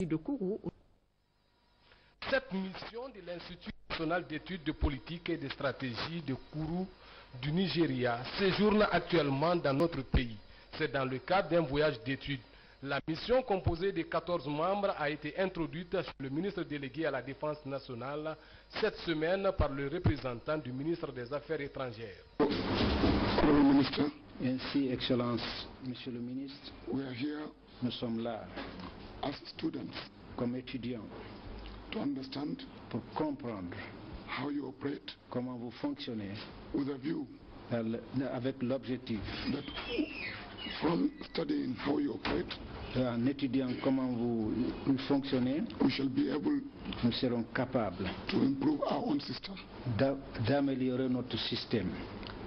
de Kourou. Cette mission de l'Institut national d'études de politique et de stratégie de Kourou du Nigeria séjourne actuellement dans notre pays. C'est dans le cadre d'un voyage d'études. La mission composée de 14 membres a été introduite chez le ministre délégué à la Défense nationale cette semaine par le représentant du ministre des Affaires étrangères. Ainsi, Excellence, Monsieur le ministre, nous sommes là as students, comme étudiants pour comprendre how you operate, comment vous fonctionnez with a view avec l'objectif that from studying how you operate, en étudiant comment vous fonctionnez, we shall be able nous serons capables to improve our own system. d'améliorer notre système.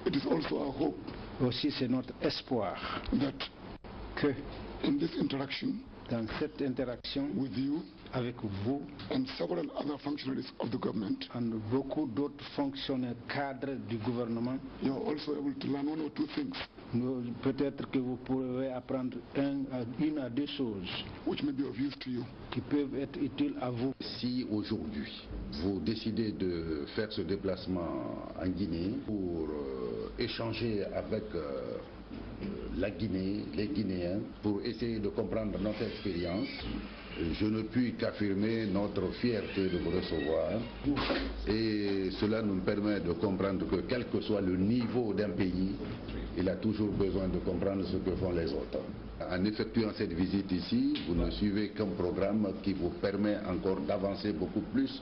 It is also our hope Aussi, c'est notre espoir that que in this interaction dans cette interaction with you avec vous and several other functionaries of the government, et beaucoup d'autres fonctionnaires cadres du gouvernement, you are also able to learn one or two things peut-être que vous pourrez apprendre une à deux choses which may be of use to you. qui peuvent être utiles à vous. Si aujourd'hui vous décidez de faire ce déplacement en Guinée pour échanger avec la Guinée, les Guinéens, pour essayer de comprendre notre expérience, je ne puis qu'affirmer notre fierté de vous recevoir, et cela nous permet de comprendre que quel que soit le niveau d'un pays, il a toujours besoin de comprendre ce que font les autres. En effectuant cette visite ici, vous ne suivez qu'un programme qui vous permet encore d'avancer beaucoup plus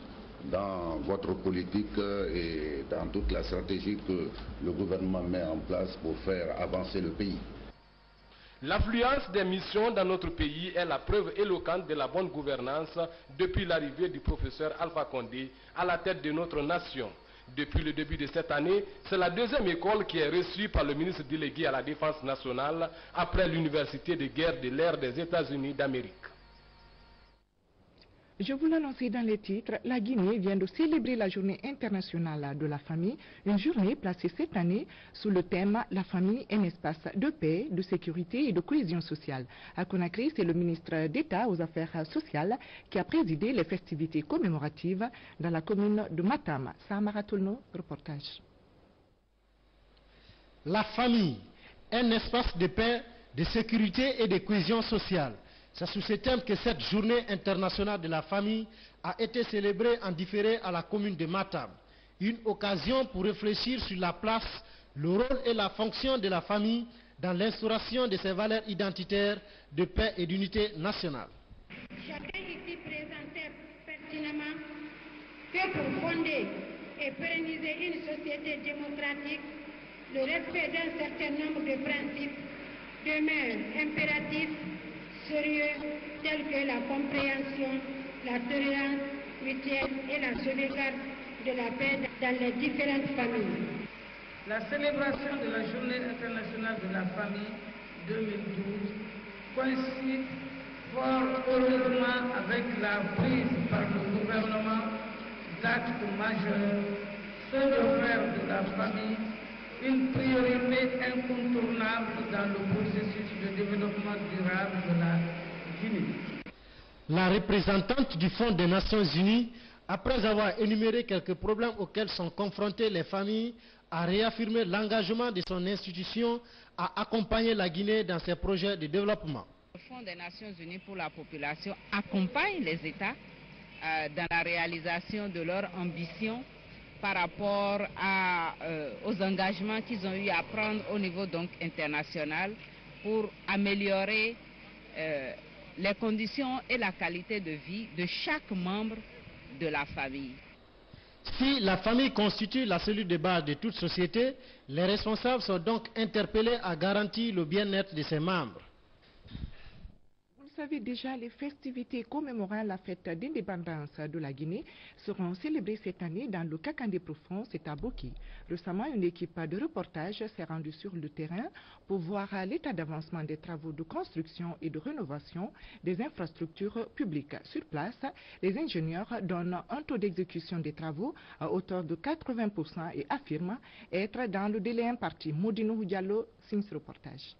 dans votre politique et dans toute la stratégie que le gouvernement met en place pour faire avancer le pays. L'affluence des missions dans notre pays est la preuve éloquente de la bonne gouvernance depuis l'arrivée du professeur Alpha Condé à la tête de notre nation. Depuis le début de cette année, c'est la deuxième école qui est reçue par le ministre délégué à la Défense nationale après l'université de guerre de l'air des États-Unis d'Amérique. Je vous l'annonçais dans les titres, la Guinée vient de célébrer la journée internationale de la famille, une journée placée cette année sous le thème « La famille, un espace de paix, de sécurité et de cohésion sociale ». À Conakry, c'est le ministre d'État aux Affaires sociales qui a présidé les festivités commémoratives dans la commune de Matam. Samara Tolno, reportage. La famille, un espace de paix, de sécurité et de cohésion sociale. C'est sous ce thème que cette journée internationale de la famille a été célébrée en différé à la commune de Matam. Une occasion pour réfléchir sur la place, le rôle et la fonction de la famille dans l'instauration de ses valeurs identitaires de paix et d'unité nationale. Chacun ici présentait pertinemment que pour fonder et pérenniser une société démocratique, le respect d'un certain nombre de principes demeure impératif, sérieux, tels que la compréhension, la tolérance mutuelle et la sauvegarde de la paix dans les différentes familles. La célébration de la Journée internationale de la famille 2012 coïncide fort heureusement avec la prise par le gouvernement d'actes majeurs, ceux de faire de la famille une priorité incontournable dans le processus de développement durable de la Guinée. La représentante du Fonds des Nations Unies, après avoir énuméré quelques problèmes auxquels sont confrontées les familles, a réaffirmé l'engagement de son institution à accompagner la Guinée dans ses projets de développement. Le Fonds des Nations Unies pour la population accompagne les États dans la réalisation de leurs ambitions par rapport aux engagements qu'ils ont eu à prendre au niveau donc international pour améliorer les conditions et la qualité de vie de chaque membre de la famille. Si la famille constitue la cellule de base de toute société, les responsables sont donc interpellés à garantir le bien-être de ses membres. Vous savez déjà, les festivités commémorant la fête d'indépendance de la Guinée seront célébrées cette année dans le Kakandé profond, c'est à Boki. Récemment, une équipe de reportage s'est rendue sur le terrain pour voir l'état d'avancement des travaux de construction et de rénovation des infrastructures publiques. Sur place, les ingénieurs donnent un taux d'exécution des travaux à hauteur de 80% et affirment être dans le délai imparti. Modinou Diallo signe ce reportage.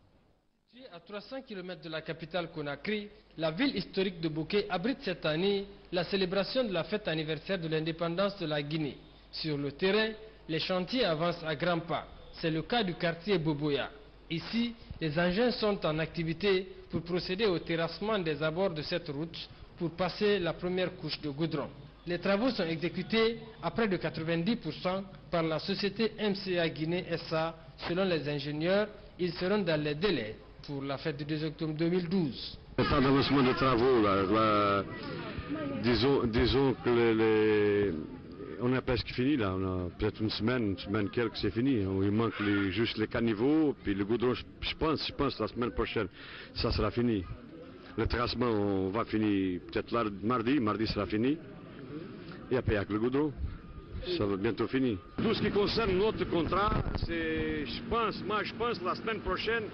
À 300 km de la capitale Conakry, la ville historique de Boké abrite cette année la célébration de la fête anniversaire de l'indépendance de la Guinée. Sur le terrain, les chantiers avancent à grands pas. C'est le cas du quartier Boboya. Ici, les engins sont en activité pour procéder au terrassement des abords de cette route pour passer la première couche de goudron. Les travaux sont exécutés à près de 90% par la société MCA Guinée SA. Selon les ingénieurs, ils seront dans les délais pour la fête du 2 octobre 2012. Le temps d'avancement des travaux, disons que on a presque fini là, on a peut-être une semaine quelques, c'est fini. Il manque juste les caniveaux, puis le goudron, je pense la semaine prochaine, ça sera fini. Le terrassement, on va finir peut-être mardi sera fini. Et après, avec le goudron, ça va bientôt finir. Tout ce qui concerne notre contrat, c'est, je pense la semaine prochaine,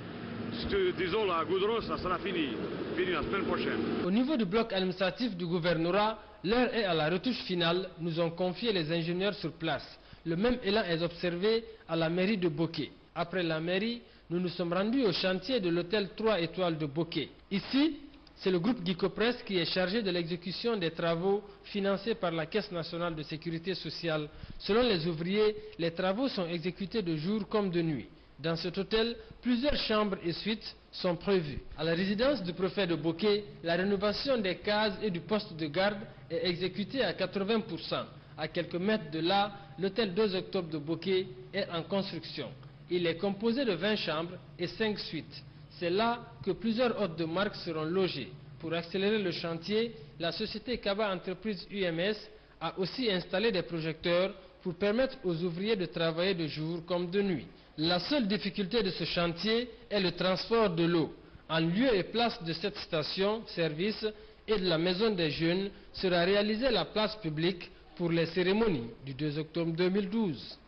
disons la goudron, ça sera fini la semaine prochaine. Au niveau du bloc administratif du gouvernorat, l'heure est à la retouche finale, nous ont confié les ingénieurs sur place. Le même élan est observé à la mairie de Boké. Après la mairie, nous nous sommes rendus au chantier de l'hôtel 3 étoiles de Boké. Ici, c'est le groupe Gicopress qui est chargé de l'exécution des travaux financés par la Caisse nationale de sécurité sociale. Selon les ouvriers, les travaux sont exécutés de jour comme de nuit. Dans cet hôtel, plusieurs chambres et suites sont prévues. À la résidence du préfet de Boké, la rénovation des cases et du poste de garde est exécutée à 80%. À quelques mètres de là, l'hôtel 2 octobre de Boké est en construction. Il est composé de 20 chambres et 5 suites. C'est là que plusieurs hôtes de marque seront logés. Pour accélérer le chantier, la société Kaba Entreprise UMS a aussi installé des projecteurs pour permettre aux ouvriers de travailler de jour comme de nuit. La seule difficulté de ce chantier est le transport de l'eau. En lieu et place de cette station-service et de la maison des jeunes sera réalisée la place publique pour les cérémonies du 2 octobre 2012.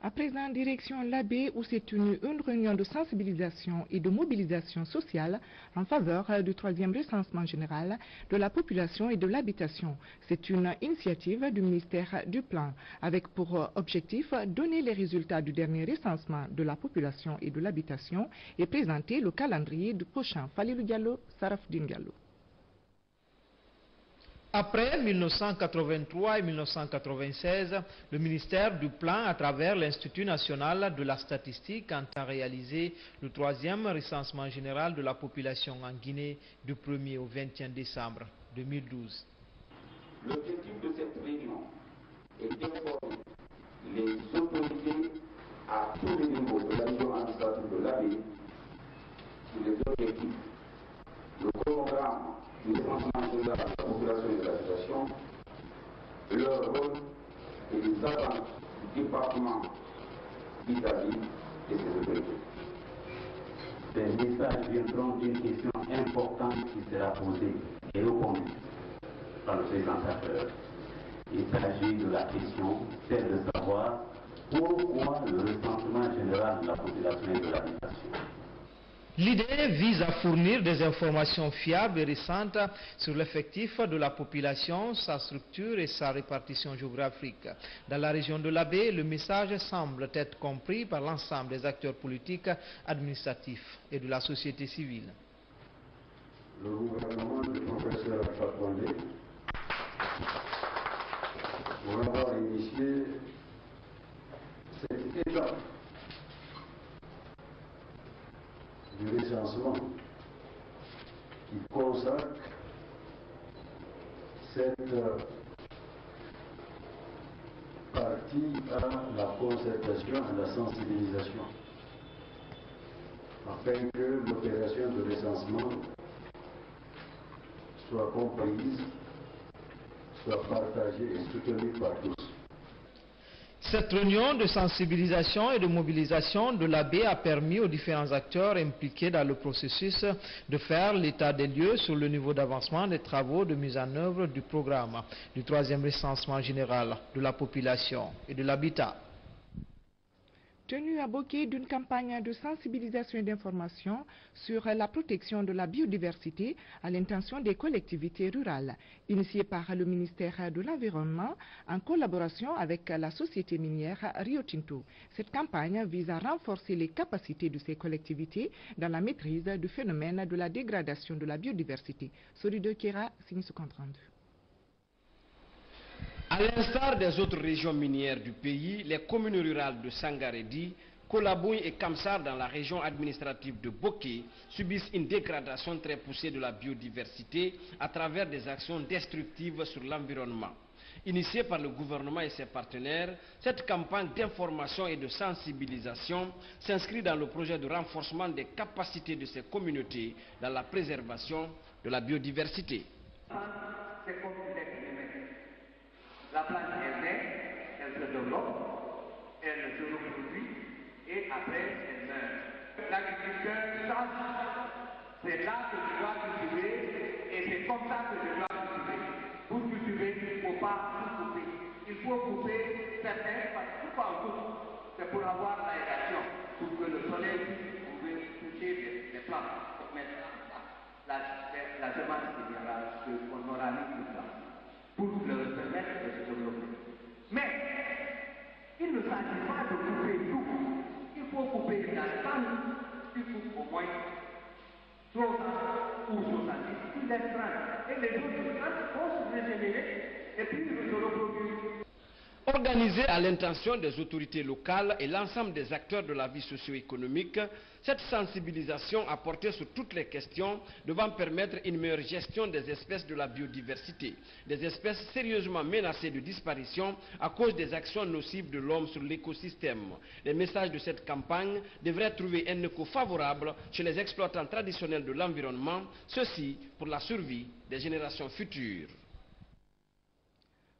À présent, direction l'Abbé où s'est tenue une réunion de sensibilisation et de mobilisation sociale en faveur du 3e recensement général de la population et de l'habitation. C'est une initiative du ministère du Plan avec pour objectif donner les résultats du dernier recensement de la population et de l'habitation et présenter le calendrier du prochain. Falilou Diallo, Sarafdine Diallo. Après 1983 et 1996, le ministère du Plan, à travers l'Institut national de la statistique, entend réaliser le 3e recensement général de la population en Guinée du 1er au 21 décembre 2012. L'objectif de cette réunion est d'informer les autorités à tous les niveaux de la région administrative de l'Abbé sur les objectifs, le chronogramme du recensement général de la population et de l'habitation, leur rôle et les attentes du département vis-à-vis de ces autorités. Ces messages viendront d'une question importante qui sera posée et répondue par le présentateur. Il s'agit de la question, celle de savoir pourquoi le recensement général de la population et de l'habitation. L'idée vise à fournir des informations fiables et récentes sur l'effectif de la population, sa structure et sa répartition géographique. Dans la région de l'Abbé, le message semble être compris par l'ensemble des acteurs politiques, administratifs et de la société civile. Le gouvernement du professeur Fatouandé, pour avoir initié cette étape du recensement qui consacre cette partie à la concertation et la sensibilisation, afin que l'opération de recensement soit comprise, soit partagée et soutenue par tous. Cette réunion de sensibilisation et de mobilisation de l'Abbé a permis aux différents acteurs impliqués dans le processus de faire l'état des lieux sur le niveau d'avancement des travaux de mise en œuvre du programme du 3e recensement général de la population et de l'habitat. Tenu à Boké d'une campagne de sensibilisation et d'information sur la protection de la biodiversité à l'intention des collectivités rurales, initiée par le ministère de l'Environnement en collaboration avec la société minière Rio Tinto. Cette campagne vise à renforcer les capacités de ces collectivités dans la maîtrise du phénomène de la dégradation de la biodiversité. Sorido Kera signe ce compte rendu. À l'instar des autres régions minières du pays, les communes rurales de Sangaredi, Kolabouy et Kamsar dans la région administrative de Boké subissent une dégradation très poussée de la biodiversité à travers des actions destructives sur l'environnement. Initiée par le gouvernement et ses partenaires, cette campagne d'information et de sensibilisation s'inscrit dans le projet de renforcement des capacités de ces communautés dans la préservation de la biodiversité. La plante est née, elle se développe, elle se reproduit et après elle meurt. L'agriculteur sache, c'est là que je dois cultiver et c'est comme ça que je dois cultiver. Pour cultiver, il ne faut pas tout couper. Il faut couper certains, parce que pas tout. C'est pour avoir l'aération, pour que le soleil puisse toucher les plantes, pour mettre la semence qui viendra, ce qu'on aura mis tout ça, pour leur permettre de se développer. Mais il ne s'agit pas de couper tout. Il faut couper la plante, il faut au moins 60 ou 70, il laisse 30. Et les autres plantes vont se régénérer et puis se reproduire. Organisée à l'intention des autorités locales et l'ensemble des acteurs de la vie socio-économique, cette sensibilisation a porté sur toutes les questions devant permettre une meilleure gestion des espèces de la biodiversité, des espèces sérieusement menacées de disparition à cause des actions nocives de l'homme sur l'écosystème. Les messages de cette campagne devraient trouver un écho favorable chez les exploitants traditionnels de l'environnement, ceci pour la survie des générations futures.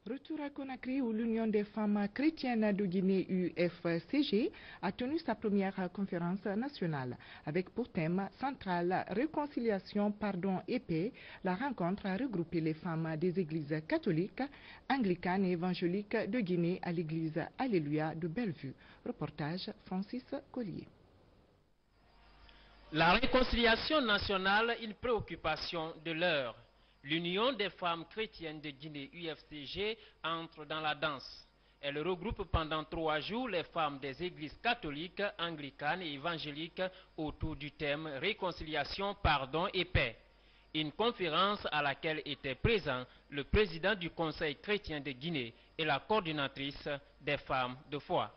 Retour à Conakry où l'Union des femmes chrétiennes de Guinée UFCG a tenu sa première conférence nationale avec pour thème central réconciliation, pardon et paix. La rencontre a regroupé les femmes des églises catholiques, anglicanes et évangéliques de Guinée à l'église Alléluia de Bellevue. Reportage Francis Collier. La réconciliation nationale, une préoccupation de l'heure. L'Union des femmes chrétiennes de Guinée UFCG entre dans la danse. Elle regroupe pendant 3 jours les femmes des églises catholiques, anglicanes et évangéliques autour du thème réconciliation, pardon et paix. Une conférence à laquelle étaient présents le président du Conseil chrétien de Guinée et la coordinatrice des femmes de foi.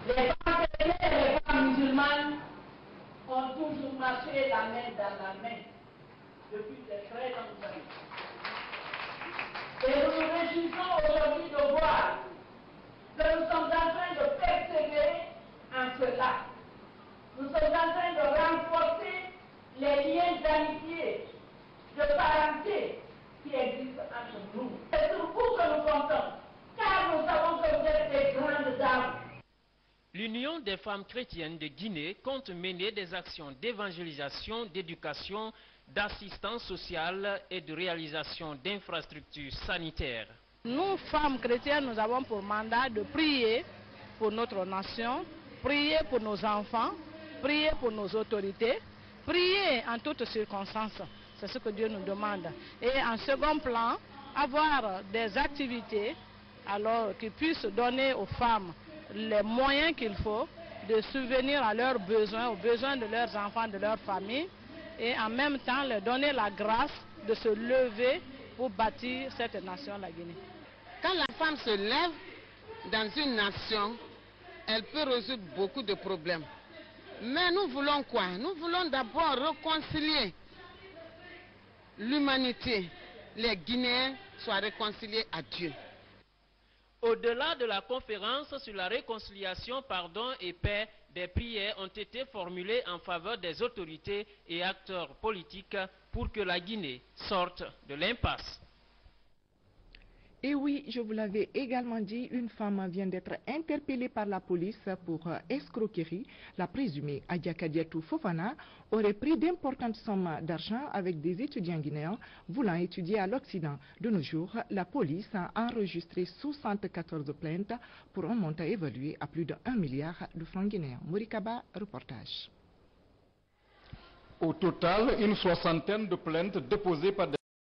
Les femmes chrétiennes et les femmes musulmanes ont toujours marché la main dans la main depuis de très longues années. Et nous nous réjouissons aujourd'hui de voir que nous sommes en train de persévérer en cela. Nous sommes en train de renforcer les liens d'amitié, de parenté qui existent entre nous. C'est sur vous que nous comptons, car nous savons que vous êtes des grandes dames. L'Union des femmes chrétiennes de Guinée compte mener des actions d'évangélisation, d'éducation, d'assistance sociale et de réalisation d'infrastructures sanitaires. Nous, femmes chrétiennes, nous avons pour mandat de prier pour notre nation, prier pour nos enfants, prier pour nos autorités, prier en toutes circonstances. C'est ce que Dieu nous demande. Et en second plan, avoir des activités alors qui puissent donner aux femmes les moyens qu'il faut de subvenir à leurs besoins, aux besoins de leurs enfants, de leur famille, et en même temps leur donner la grâce de se lever pour bâtir cette nation, la Guinée. Quand la femme se lève dans une nation, elle peut résoudre beaucoup de problèmes. Mais nous voulons quoi? Nous voulons d'abord réconcilier l'humanité. Les Guinéens soient réconciliés à Dieu. Au-delà de la conférence sur la réconciliation, pardon et paix, des prières ont été formulées en faveur des autorités et acteurs politiques pour que la Guinée sorte de l'impasse. Et oui, je vous l'avais également dit, une femme vient d'être interpellée par la police pour escroquerie. La présumée Adja Kadiatou Fofana aurait pris d'importantes sommes d'argent avec des étudiants guinéens voulant étudier à l'Occident. De nos jours, la police a enregistré 74 plaintes pour un montant évalué à plus de 1 milliard de francs guinéens. Morikaba, reportage. Au total, une soixantaine de plaintes déposées par des